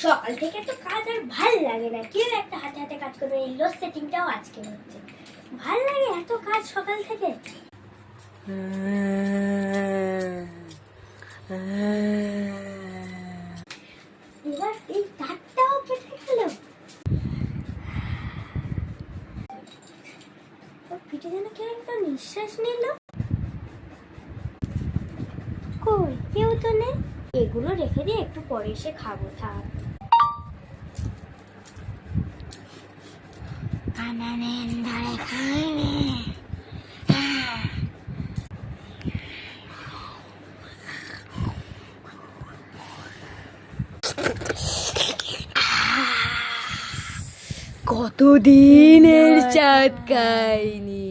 সকাল থেকে তো কাজ আর ভাল লাগে না, কেউ একটা হাতে হাতে কাজ করবে। এই লোড সেটিংটাও আজকে হচ্ছে, ভাল লাগে এত কাজ সকাল থেকে। এবার এই তারটাও কেটে গেল, পিঠে যেন কেউ একটা নিঃশ্বাস নিল। কই কেউ তো নেই, এগুলো রেখে দিয়ে একটু পরে এসে খাবো। থাক, ধরে খাইনি। কতদিনের চাঁদ খাইনি।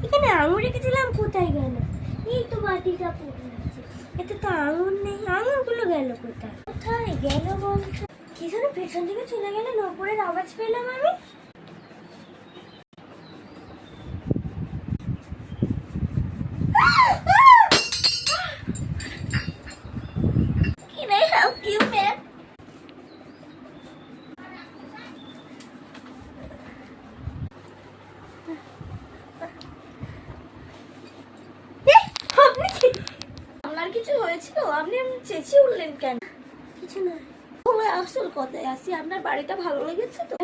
এখানে আঙুর রেখেছিলাম, কোথায় গেল? এই তো বাটিটা পড়ে আছে, এতে তো আঙুর নেই। আঙুরগুলো গেল কোথায়? কোথায় গেল বলতো? কি যেন পেছন থেকে চলে গেল, নপুরের আওয়াজ পেলাম আমি। Can I help you, ma'am? আপনার কিছু হয়েছিল? আপনি চেঁচিয়ে উঠলেন কেন? কিছু না। আসল কথায় আসি, আপনার বাড়িটা ভালো লেগেছে তো?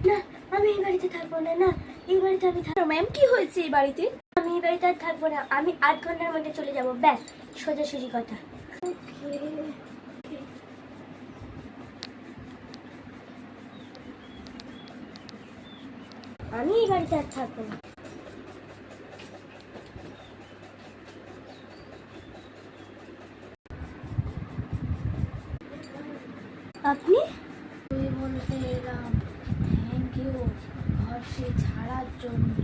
না, আমি এই বাড়িতে থাকবো না। না, এই বাড়িতে আমি থাকবো। ম্যাম কি হয়েছে এই বাড়িতে? আমি এই বাড়িতে আর থাকবো না, আমি 8 ঘন্টার মধ্যে চলে যাবো, ব্যাস, সোজাসুজি কথা। আমি এই বাড়িতে আর থাকবো না। আপনি? তুই বলতে এলাম থ্যাংক ইউ ঘরটি ছাড়ার জন্য।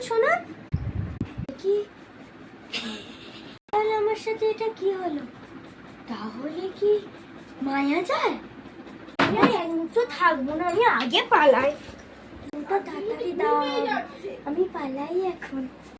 শোনা কি, তাহলে আমার সাথে এটা কি হলো? তাহলে কি মায়া যায়? তো থাকবো না, আমি আগে পালাই। তাড়াতাড়ি দাও, আমি পালাই এখন।